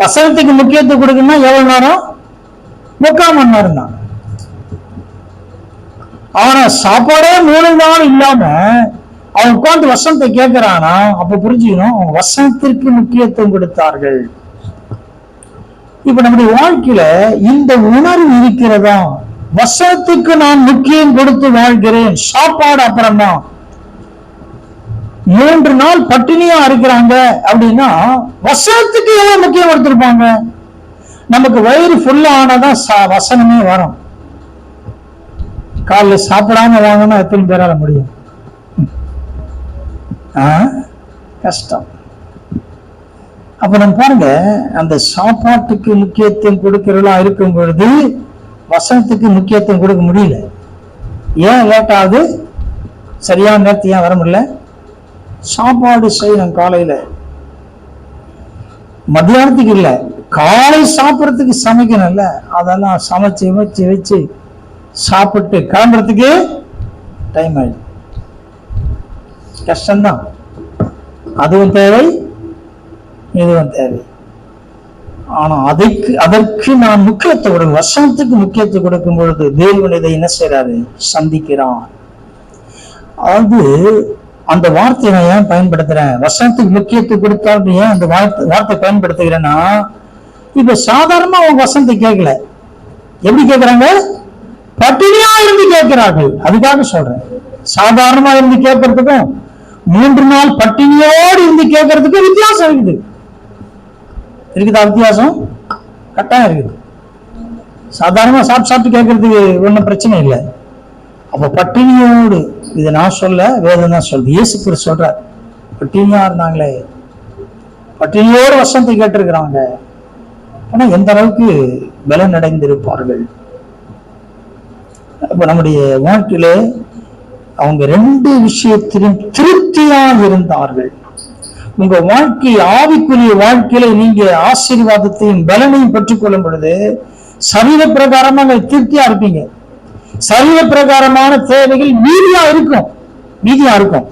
வசனத்துக்கு முக்கியத்துவம் கொடுக்கணும்னா எவ்வளவு நேரம்? 3/4 மணி நேரம் தான். ஆனா சாப்பாடே 3 நாள் இல்லாம அவன் உட்கார்ந்து வசனத்தை கேட்கிறானா, அப்ப புரிஞ்சுக்கணும் அவங்க வசனத்திற்கு முக்கியத்துவம் கொடுத்தார்கள். இப்ப நம்முடைய வாழ்க்கையில இந்த உணர்வு இருக்கிறதா? வசனத்துக்கு நான் முக்கியம் கொடுத்து வாழ்கிறேன், சாப்பாடு அப்புறம் தான். 3 நாள் பட்டினியா இருக்கிறாங்க அப்படின்னா வசனத்துக்கு எவ்வளவு முக்கியம் கொடுத்திருப்பாங்க? நமக்கு வயிறு ஃபுல்லா ஆனாதான் வசனமே வரும். காலைல சாப்பிடாம வாங்கினா எத்தனை பேரால முடியும்? கஷ்டம். அப்ப நம்ம பாருங்க, அந்த சாப்பாட்டுக்கு முக்கியத்துவம் கொடுக்கிறதா இருக்கும் பொழுது வசனத்துக்கு முக்கியத்துவம் கொடுக்க முடியல. ஏன் லேட் ஆகுது? சரியான நேரத்துக்கு ஏன் வர முடியல? சாப்பாடு செய்யணும் காலையில, மத்தியானத்துக்கு இல்ல, காலை சாப்பிடறதுக்கு சமைக்கணும்ல, அதெல்லாம் சமைச்சு வச்சு வச்சு சாப்பிட்டு கிளம்புறதுக்கு டைம் ஆயிடும். கஷ்டம்தான். அதுவும் தேவை, இதுவும் தேவை. ஆனா அதற்கு நான் முக்கியத்துவம் கொடுக்கும், வசனத்துக்கு முக்கியத்துவம் கொடுக்கும் பொழுது தேவன் இதை என்ன செய்யறாரு? சந்திக்கிறான். அதாவது அந்த வார்த்தையை நான் ஏன் பயன்படுத்துறேன்? வசனத்துக்கு முக்கியத்துவம் கொடுத்தா ஏன் அந்த வார்த்தை பயன்படுத்துகிறேன்னா, இப்ப சாதாரணமா அவங்க வசனத்தை கேட்கல. எப்படி கேட்கிறாங்க? பட்டினியா இருந்து கேட்கிறார்கள். அதுக்காக சொல்றேன், சாதாரணமா இருந்து கேட்கறதுக்கும் 3 நாள் பட்டினியோடு இருந்து கேட்கறதுக்கும் வித்தியாசம் இருக்குது. இருக்குதா வித்தியாசம்? கட்டாயம் இருக்குது. சாதாரணமா சாப்பிட்டு கேட்கறதுக்கு ஒன்றும் பிரச்சனை இல்லை. அப்ப பட்டினியோடு, இதை நான் சொல்ல, வேதம் தான் சொல்லுது. இயேசு கிறிஸ்து சொல்றார், பட்டினியா இருந்தாங்களே, பட்டினியோடு வசனத்தை கேட்டிருக்கிறாங்க. ஆனா எந்த அளவுக்கு பலன் அடைந்திருப்பார்கள். அப்ப நம்முடைய வாழ்க்கையில அவங்க 2 விஷயத்திலும் திருப்தியாக இருந்தார்கள். உங்க வாழ்க்கை, ஆவிக்குரிய வாழ்க்கையில நீங்க ஆசீர்வாதத்தையும் பலனையும் பெற்றுக் கொள்ளும் பொழுது சரீர பிரகாரமா திருப்தியா இருப்பீங்க. சரீர பிரகாரமான தேவைகள் மீதியா இருக்கும்.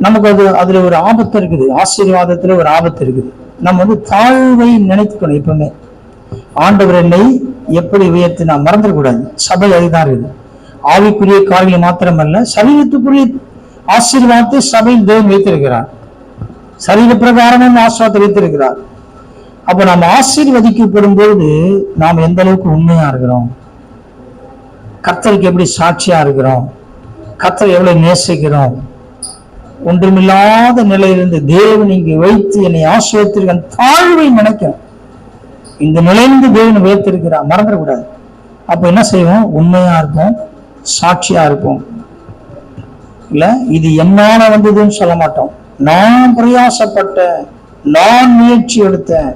நமக்கு அதுல ஒரு ஆபத்து இருக்குது. ஆசீர்வாதத்துல ஒரு ஆபத்து இருக்குது. நம்ம தாழ்வை நினைத்துக்கணும். எப்பவுமே ஆண்டவர் என்னை எப்படி உயர்த்தினா மறந்துடக்கூடாது. சபை அதுதான் இருக்குது. ஆவிக்குரிய காரியங்கள் மாத்திரமல்ல, சரீரத்துக்குரிய ஆசீர்வாதத்தை சபையில் தேவன் வைத்திருக்கிறார். சரீர பிரகாரமும் ஆசீர்வாதத்தை வைத்திருக்கிறார். அப்ப நாம் ஆசீர்வதிக்கப்படும் பொழுது நாம் எந்த அளவுக்கு உண்மையா இருக்கிறோம், கர்த்தருக்கு எப்படி சாட்சியா இருக்கிறோம், கர்த்தரை எவ்வளவு நேசிக்கிறோம். ஒன்றுமில்லாத நிலையிலிருந்து தேவன் இங்கு வைத்து என்னை ஆசீர்வதித்திருக்க தாழ்வை நினைக்கும். இந்த நிலையிலிருந்து தேவன் வைத்திருக்கிறார், மறந்துடக்கூடாது. அப்ப என்ன செய்வோம்? உண்மையா இருப்போம், சாட்சியா இருப்போம். இல்ல இது என்னால வந்ததுன்னு சொல்ல மாட்டோம். நான் பிரயாசப்பட்டேன், நான் முயற்சி எடுத்தேன்,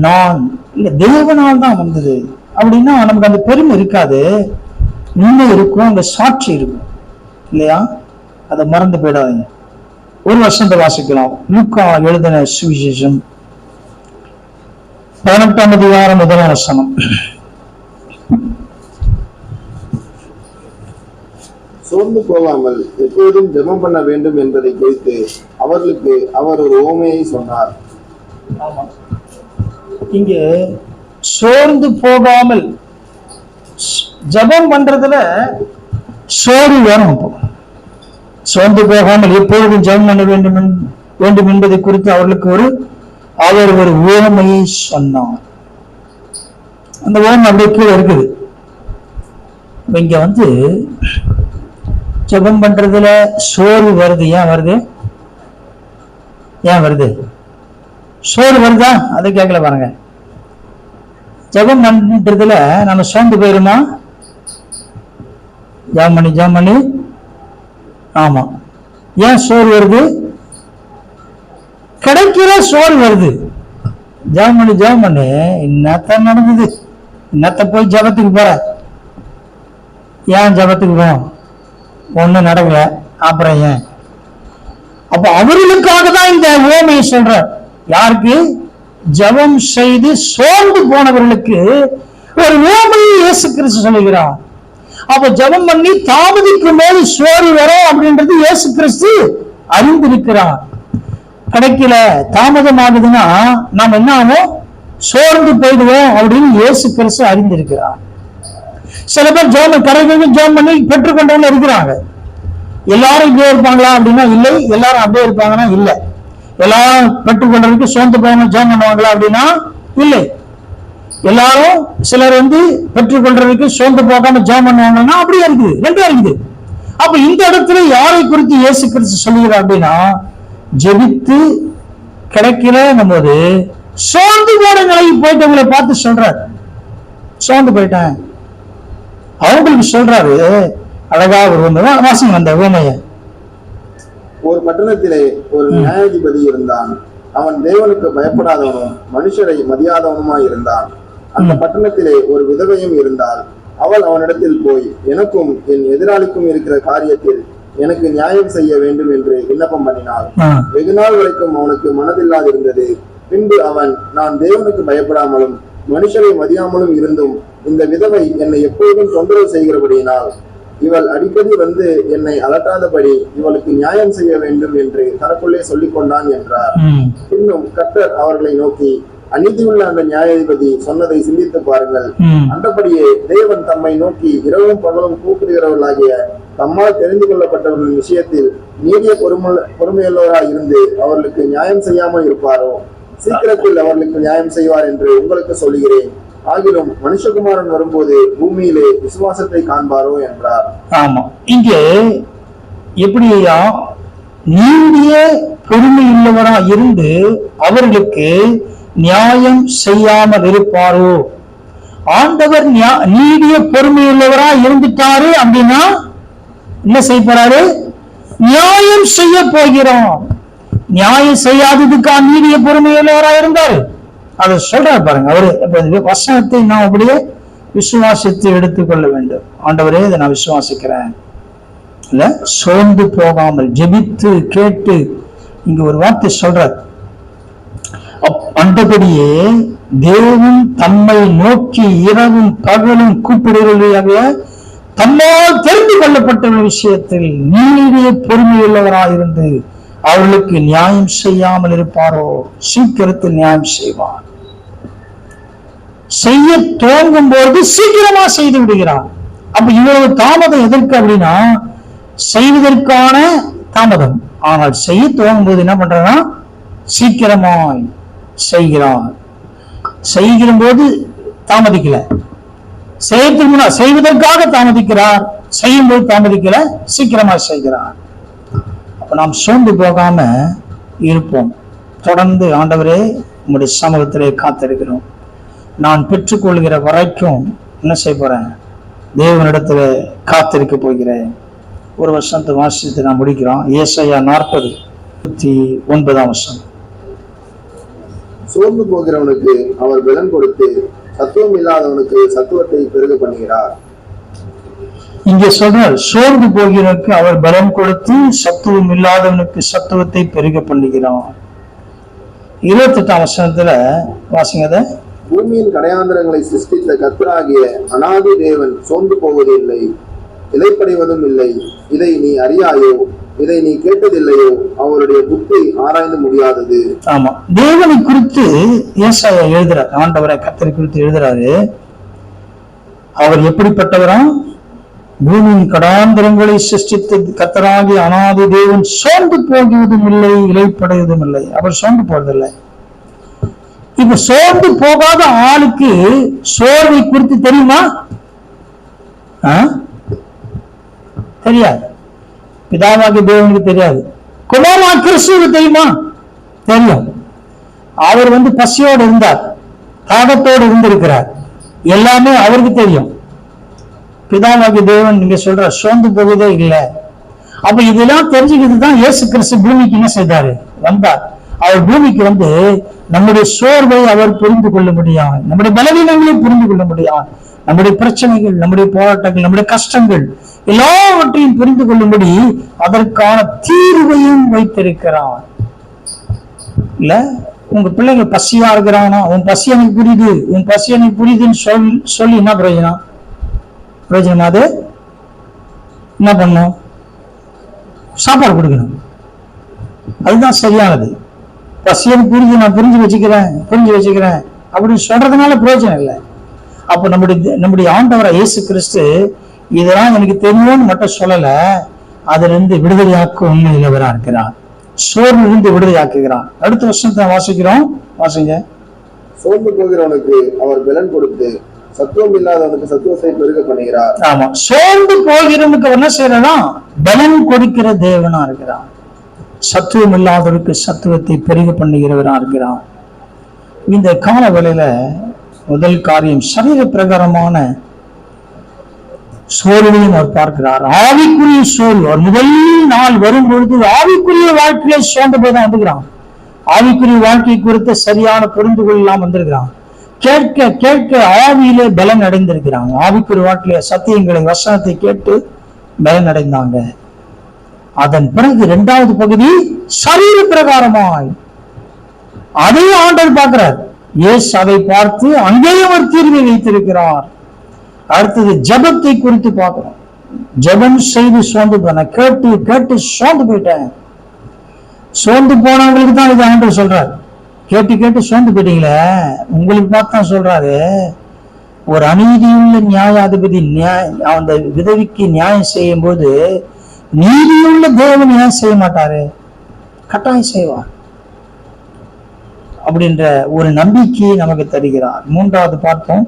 நான் இல்ல தேவனால் தான் வந்தது அப்படின்னா நமக்கு அந்த பெருமை இருக்காது. உண்மை இருக்கும், அங்க சாட்சி இருக்கும் இல்லையா? அதை மறந்து போயிடாதீங்க. ஒரு வசனத்தை வாசிக்கலாம். லூக்கா எழுதின சுவிசேஷம் 18ஆம் அதிகாரம் 1ஆம் வசனம். சோர்ந்து போகாமல் எப்போதும் ஜெபம் பண்ண வேண்டும் என்பதை குறித்து அவர்களுக்கு அவர் ஒரு உவமையை சொன்னார். இங்க சோர்ந்து போகாமல் ஜெபம் பண்றதுல சோறு வேணும். சோர்ந்து போகாமல் எப்பொழுதும் ஜெபம் பண்ண வேண்டும் என்பதை குறித்து அவர்களுக்கு அவர் ஒரு உவமையை சொன்னார். அந்த உவமை அப்படியே கீழே இருக்குது. இங்க ஜெபம் பண்றதுல சோறு வருது. ஏன் வருது? ஏன் வருது? சோறு வருதா? அதை கேட்கல பாருங்க. ஜெபம் பண்றதுல நம்ம சோர்ந்து போயிருமா? ஜெபம் பண்ணி ஆமா. ஏன் சோறு வருது? கிடைக்கிற சோறு வருது. ஜெபம் பண்ணி என்னத்த நடந்தது? என்னத்த போய் ஜெபத்துக்கு போற? ஏன் ஜெபத்துக்கு போவோம்? ஒண்ணும் நடக்கல, அப்புறம் ஏன்? அப்ப அவர்களுக்காக தான் இந்த உவமையை சொல்ற. யாருக்கு? ஜெபம் செய்து சோர்ந்து போனவர்களுக்கு ஒரு உவமையை இயேசு கிறிஸ்து சொல்லுகிறார். அப்ப ஜெபம் பண்ணி தாமதிக்கும் போது சோறு வரும் அப்படின்றது இயேசு கிறிஸ்து அறிந்திருக்கிறார். கிடைக்கல, தாமதம் ஆகுதுன்னா நாம் என்ன ஆகும்? சோர்ந்து போயிடுவோம் அப்படின்னு இயேசு கிறிஸ்து அறிந்திருக்கிறார். சில பேர் ஜெபம் பண்ணி பெற்றுக்கொண்டவங்க இருக்கிறாங்க. எல்லாரும் இப்படியே இருப்பாங்களா அப்படின்னா இல்லை. எல்லாரும் அப்படியே இருப்பாங்கன்னா இல்லை. எல்லாரும் பெற்றுக்கொண்டதுக்கு சோர்ந்து போகாம ஜெபம் பண்ணுவாங்களா அப்படின்னா இல்லை. எல்லாரும் சிலர் பெற்றுக்கொள்றதுக்கு சோர்ந்து போகாம ஜெபம் பண்ணுவாங்கன்னா அப்படியே இருக்குது. ரெண்டும் இருக்குது. அப்ப இந்த இடத்துல யாரை குறித்து இயேசு கிறிஸ்து சொல்லுகிறார் அப்படின்னா, ஜெபித்து கிடைக்கல போது சோர்ந்து போன நிலைக்கு போயிட்டவங்களை பார்த்து சொல்றாரு. சோர்ந்து போயிட்டேன் அவங்களுக்கு சொல்றாரு. அழகா ஒரு வாசம் அந்த உவமைய. ஒரு பட்டணத்திலே ஒரு நியாயாதிபதி இருந்தான். அவன் தேவனுக்கு பயப்படாதவனும் மனுஷரை மதியாதவனுமாய் இருந்தான். அந்த பட்டணத்திலே ஒரு விதவையும் இருந்தால். அவள் அவனிடத்தில் போய், எனக்கும் என் எதிராளிக்கும் இருக்கிற காரியத்தில் எனக்கு நியாயம் செய்ய வேண்டும் என்று விண்ணப்பம் பண்ணினாள். வெகு நாள் வரைக்கும் அவனுக்கு மனதில்லாதிருந்தது. பின்பு அவன், நான் தேவனுக்கு பயப்படாமலும் மனுஷரை மதியாமலும் இருந்தும் இந்த விதவை என்னை எப்போதும் தொந்தரவு செய்கிறபடியினால் இவள் அடிக்கடி என்னை அலட்டாதபடி இவளுக்கு நியாயம் செய்ய வேண்டும் என்று தனக்குள்ளே சொல்லிக் கொண்டான் என்றார். இன்னும் கர்த்தர் அவர்களை நோக்கி, அநீதியுள்ள அந்த நியாயாதிபதி சொன்னதை சிந்தித்து பாருங்கள். அந்தபடியே தேவன் தம்மை நோக்கி இரவும் பகலும் கூப்பிடுகிறவர்களாகிய தம்மால் தெரிந்து கொள்ளப்பட்டவர்களின் விஷயத்தில் நீடிய பொறுமையுள்ளவராய் இருந்து அவர்களுக்கு நியாயம் செய்யாமல் இருப்பாரோ? சீக்கிரத்தில் அவர்களுக்கு நியாயம் செய்வார் என்று உங்களுக்கு சொல்லுகிறேன். ஆகிலும் மனுஷகுமாரன் வரும்போது பூமியிலே விசுவாசத்தை காண்பாரோ என்றார். ஆமா, இங்கே எப்படியா நீடிய பொறுமை உள்ளவரா இருந்து அவர்களுக்கு நியாயம் செய்யாமல் இருப்பாரோ? ஆண்டவர் நீடிய பொறுமை உள்ளவரா இருந்துட்டாரு அப்படின்னா என்ன செய்ய போறாரு? நியாயம் செய்ய போகிறோம். நியாயம் செய்யாததுக்கா நீடிய பொறுமை உள்ளவரா இருந்தாரு? அதை சொல்றாரு பாருங்க. அவரு வசனத்தை நான் அப்படியே விசுவாசித்து எடுத்துக்கொள்ள வேண்டும். ஆண்டவரே, இதை நான் விசுவாசிக்கிறேன். இல்ல, சோர்ந்து போகாமல் ஜெபித்து கேட்டு இங்க ஒரு வார்த்தை சொல்றார். அந்தபடியே தேவன் தம்மை நோக்கி இரவும் பகலும் கூப்பிடுகிறவர்களாக தம்மால் தெரிந்து கொள்ளப்பட்ட விஷயத்தில் நீடிய பொறுமையுள்ளவராயிருந்து அவர்களுக்கு நியாயம் செய்யாமல் இருப்பாரோ? சீக்கிரத்தில் நியாயம் செய்வார். செய்ய துவங்கும் போது சீக்கிரமா செய்து விடுகிறார். அப்ப இவ்வளவு தாமதம் எதற்கு அப்படின்னா செய்வதற்கான தாமதம். ஆனால் செய்ய துவங்கும் போது என்ன பண்றா? சீக்கிரமாய் செய்கிறார். செய்கிற போது தாமதிக்கல, செய்வதற்காக தாமதிக்கிறார். செய்யும் போது தாமதிக்கல, சீக்கிரமா செய்கிறார். அப்ப நாம் சோர்ந்து போகாம இருப்போம். தொடர்ந்து ஆண்டவரே உங்களுடைய சமூகத்திலே காத்திருக்கிறோம். நான் பெற்றுக்கொள்கிற வரைக்கும் என்ன செய்ய போறேன்? தேவனிடத்துல காத்திருக்க போகிறேன். ஒரு வருஷத்தை வாசித்து நான் முடிக்கிறோம். ஏசாயா 40:9. சோர்ந்து போகிறவனுக்கு அவர் பலன் கொடுத்து சத்துவம் இல்லாதவனுக்கு சத்துவத்தை பெருக பண்ணுகிறார். இங்கே சொல்றார், சோர்ந்து போகிறவனுக்கு அவர் பலம் கொடுத்து சத்துவம் இல்லாதவனுக்கு சத்துவத்தை பெருக பண்ணுகிறார். 28ஆம் வசனத்துல வாசிங்க அதை. பூமியின் கடையாந்திரங்களை சிருஷ்டித்த கர்த்தராகிய அநாதி தேவன் சோர்ந்து போவதில்லை, இலைப்படைவதும் இல்லை. இதை நீ அறியாயோ? இதை நீ கேட்டதில்லையோ? அவருடைய புத்தி ஆராய்ந்து முடியாதது. ஆமா, தேவனை குறித்து ஏசாயா எழுதுறார். ஆண்டவரை கர்த்தரை குறித்து எழுதுறாரு. அவர் எப்படிப்பட்டவரா? பூமியின் கடாந்திரங்களை சிருஷ்டித்த கர்த்தராகிய அநாதி தேவன் சோர்ந்து போகுவதும் இல்லை, இலைப்படைவதும் இல்லை. அவர் சோர்ந்து போவதில்லை. இப்ப சோர்ந்து போகாத ஆளுக்கு சோர்வை குறித்து தெரியுமா? தெரியாது. பிதாவாகிய தேவனுக்கு தெரியாது. குமாரா கிறிஸ்துவுக்கு தெரியுமா? தெரியும். அவர் பசியோடு இருந்தார், தாகத்தோடு இருந்திருக்கிறார். எல்லாமே அவருக்கு தெரியும். பிதாவாகிய தேவன் நீங்க சொல்ற சோர்ந்து போவதே இல்லை. அப்ப இதெல்லாம் தெரிஞ்சுக்கிட்டு தான் இயேசு கிறிஸ்து பூமிக்கு என்ன செய்தாரு? வந்தார். அவர் பூமிக்கு நம்முடைய சோர்வை அவர் புரிந்து கொள்ள முடியாது, நம்முடைய பலவீனங்களை புரிந்து கொள்ள முடியாது, நம்முடைய பிரச்சனைகள், நம்முடைய போராட்டங்கள், நம்முடைய கஷ்டங்கள் எல்லாவற்றையும் புரிந்து கொள்ளும்படி அதற்கான தீர்வையும் வைத்திருக்கிறார். இல்ல, உங்க பிள்ளைங்க பசியா இருக்கிறானா, உன் பசி எனக்கு புரியுது, உன் பசி எனக்கு புரியுதுன்னு சொல்லி என்ன பிரயோஜனம்? பிரயோஜனம் அது என்ன பண்ணும்? சாப்பாடு கொடுக்கணும். அதுதான் சரியானது. பசியன் புரிஞ்சு நான் புரிஞ்சு வச்சுக்கிறேன் அப்படின்னு சொல்றதுனால பிரயோஜனம் இல்லை. அப்ப நம்முடைய ஆண்டவரை இயேசு கிறிஸ்து இதெல்லாம் எனக்கு தெரியும்னு மட்டும் சொல்லல, அதுல இருந்து விடுதலையாக்க உண்மையிலவரா இருக்கிறார். சோர்விலிருந்து விடுதலையாக்குகிறார். அடுத்த வருஷத்தை வாசிக்கிறோம், வாசிங்க. சோர்ந்து போகிறவனுக்கு அவர் பலன் கொடுத்து சத்துவம் இல்லாதவனுக்கு சத்துவத்தை பெருக பண்ணுகிறார். ஆமா, சோர்ந்து போகிறவனுக்கு என்ன செய்யறதா? பலன் கொடுக்கிற தேவனா இருக்கிறார். சத்துவம் இல்லாதவருக்கு சத்துவத்தை பெருக பண்ணுகிறவரா இருக்கிறார். இந்த கால வேளையில முதல் காரியம் சரீர பிரகாரமான சோர்வையும் அவர் பார்க்கிறார். ஆவிக்குரிய சோர்வு அவர் முதல் நாள் வரும்பொழுது ஆவிக்குரிய வாழ்க்கையில சோர்ந்து போய்தான் வந்துக்கிறான். ஆவிக்குரிய வாழ்க்கை குறித்த சரியான புரிந்துகொள் எல்லாம் வந்திருக்கிறான். கேட்க கேட்க ஆவியிலே பலன் அடைந்திருக்கிறாங்க. ஆவிக்குரிய வாழ்க்கையில சத்தியங்களை வசனத்தை கேட்டு பலன் அடைந்தாங்க. அதன் பிறகு இரண்டாவது பகுதி சரீர பிரகாரமாய் அதையும் ஆண்டவர் பார்க்கிறார். இயேசு அதை பார்த்து அங்கேயும் ஒரு தீர்வை வைத்திருக்கிறார். அடுத்தது ஜபத்தை குறித்து பார்க்கிறோம். ஜபம் செய்து சோர்ந்து போனேன், கேட்டு கேட்டு சோர்ந்து போயிட்டேன். சோர்ந்து போனவங்களுக்கு தான் இது ஆண்டவர் சொல்றாரு. கேட்டு கேட்டு சோர்ந்து போயிட்டீங்களே, உங்களுக்கு பார்த்தா சொல்றாரு. ஒரு அநீதியுள்ள நியாயாதிபதி அந்த விதவிக்கு நியாயம் செய்யும் போது நீதியுள்ள தேவன் ஏன் செய்ய மாட்டாரு? கட்டாயம் செய்வார் அப்படின்ற ஒரு நம்பிக்கையை நமக்கு தருகிறார். மூன்றாவது பார்த்தோம்,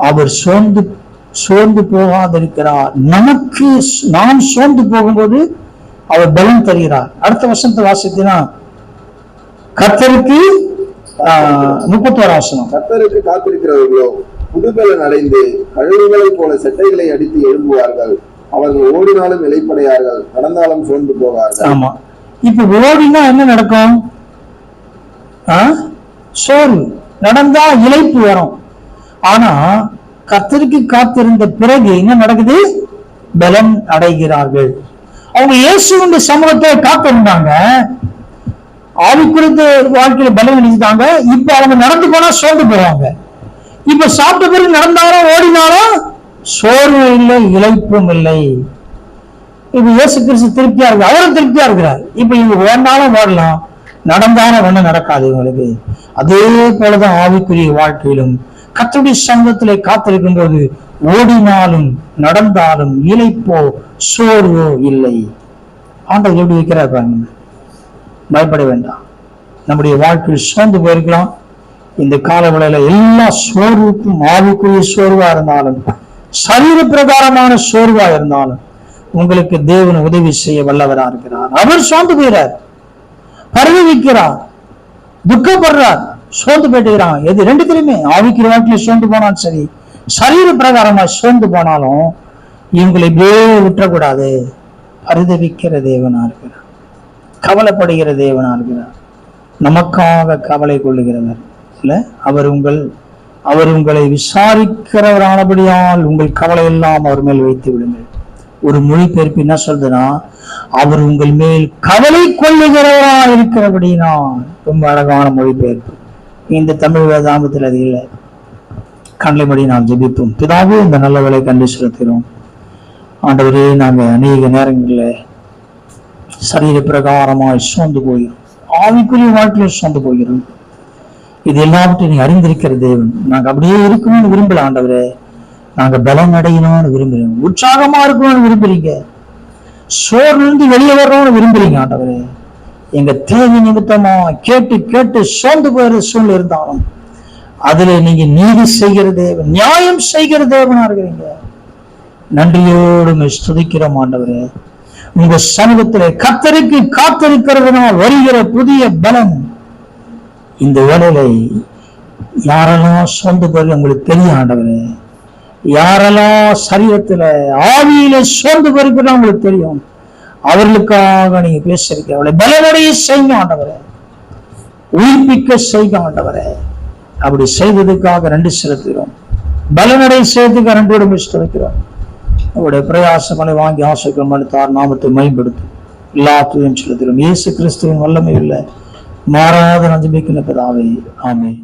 அவர் சோர்ந்து போகாதிருக்கிறார். நமக்கு நாம் சோர்ந்து போகும்போது அவர் பலம் தருகிறார். அடுத்த வருஷத்தை வாசித்தினா கர்த்தருக்கு 31ஆம் வசனம். கர்த்தருக்கு காத்திருக்கிறவர்களோ புதுபலன் அடைந்து கழுகுகளைப் போல செட்டைகளை அடித்து எழும்புவார்கள். அவர்கள் ஓடினாலும் இலைப்படையார்கள், நடந்தாலும் சோர்ந்து போவார்கள். ஆமா, இப்ப ஓடினா என்ன நடக்கும்? சோர்வு. நடந்தா இளைப்பு வரும். ஆனா கர்த்தருக்கு காத்திருந்த பிறகு என்ன நடக்குது? பலன் அடைகிறார்கள். அவங்க இயேசுவின் சமூகத்தை காத்திருந்தாங்க, ஆவிக்குறித்த வாழ்க்கையில பலன் அடைஞ்சிட்டாங்க. இப்ப அவங்க நடந்து போனா சோர்ந்து போவாங்க. இப்ப சாப்பிட்ட பிறகு நடந்தாலும் ஓடினாலும் சோர்வு இல்லை, இளைப்பும் இல்லை. இப்ப இயேசு கிறிஸ்து திருப்தியா இருக்கு, அவரும் திருப்தியா இருக்கிறார். இப்ப இவங்க ஓடினாலும் ஓடலாம், நடந்தாலும் ஒண்ணு நடக்காது இவங்களுக்கு. அதே போலதான் ஆவிக்குரிய வாழ்க்கையிலும் கர்த்தருடைய சங்கத்திலே காத்திருக்கும் போது ஓடினாலும் நடந்தாலும் இளைப்போ சோர்வோ இல்லை. ஆண்டவர் எப்படி வைக்கிறார் பாருங்க. பயப்பட வேண்டாம். நம்முடைய வாழ்க்கையில் சோர்ந்து போயிருக்கலாம். இந்த கால வேளையில எல்லா சோர்வுக்கும், ஆவிக்குரிய சோர்வா இருந்தாலும் சரீர பிரகாரமான சோர்வா இருந்தாலும் உங்களுக்கு தேவன் உதவி செய்ய வல்லவரா இருக்கிறார். அவர் சோர்ந்து போயிறார், பரிதவிக்கிறார், துக்கப்படுறார், சோர்ந்து போயிட்டுக்கிறான். எது ரெண்டுத்திலுமே, ஆவிக்குரிய வாழ்க்கையில சோர்ந்து போனாலும் சரி, சரீர பிரகாரமா சோர்ந்து போனாலும் இவங்களை இப்படியே விட்டுறக்கூடாது. பரிதவிக்கிற தேவனா இருக்கிறார், கவலைப்படுகிற தேவனா இருக்கிறார், நமக்காக கவலை கொள்ளுகிறவர் இல்ல. அவர் உங்கள் அவர் உங்களை விசாரிக்கிறவரானபடியால் உங்கள் கவலை எல்லாம் அவர் மேல் வைத்து விடுங்கள். ஒரு மொழிபெயர்ப்பு என்ன சொல்றதுன்னா, அவர் உங்கள் மேல் கவலை கொள்ளுகிறவரா இருக்கிறபடினா. ரொம்ப அழகான மொழிபெயர்ப்பு. இந்த தமிழ் வேதாந்தத்தில் அது இல்லை. கண்ணைபடி நாம் ஜெபிப்போம். பிதாவே, இந்த நல்ல வேலை கண்டு செலுத்துகிறோம். ஆண்டவரே, நாங்கள் அநேக நேரங்களில் சரீர பிரகாரமாய் சோர்ந்து போகிறோம், ஆவிக்குரிய வாழ்க்கையில் சோர்ந்து போகிறோம். இது எல்லாவற்றையும் நீங்க அறிந்திருக்கிற தேவன். நாங்க அப்படியே இருக்கணும்னு விரும்பல ஆண்டவரே. நாங்க பலம் அடையணும்னு விரும்புறோம், உற்சாகமா இருக்கணும்னு விரும்புறீங்க, சோர்ந்து வெளியே வரணும்னு விரும்புறீங்க ஆண்டவரே. எங்க தேவை நிமித்தமா கேட்டு கேட்டு சோர்ந்து போகிற சூழ்நிலை இருந்தாலும் அதுல நீங்க நீதி செய்கிற தேவன், நியாயம் செய்கிற தேவனா இருக்கிறீங்க. நன்றியோடு ஸ்துதிக்கிறோம் ஆண்டவரே. உங்க சமூகத்திலே கர்த்தருக்கு காத்திருக்கிறதுனால் வருகிற புதிய பலம். இந்த வேலையை யாரெல்லாம் சோர்ந்து போய் உங்களுக்கு தெரியும் ஆண்டவரே. யாரெல்லாம் சரீரத்துல ஆவியில சோர்ந்து போயிருக்கிறதா உங்களுக்கு தெரியும். அவர்களுக்காக நீங்க பேசிருக்க அவளை பலனடைய செய்யுங்க ஆண்டவரே, உயிர்ப்பிக்க செய்யுங்க ஆண்டவரே. அப்படி செய்ததுக்காக நன்றி செலுத்துகிறோம். பலனடை செய்ததுக்கு நன்றியோடு ஸ்துதிக்கிறோம். அவருடைய பிரயாசங்களை வாங்கி ஆசைகள் மனுத்தார் நாமத்தை மேம்படுத்தும் எல்லாத்தையும் செலுத்துகிறோம். இயேசு கிறிஸ்துவின் வல்லமை இல்லை மாறாத நம்பிக்கையின் பிதாவே, ஆமென்.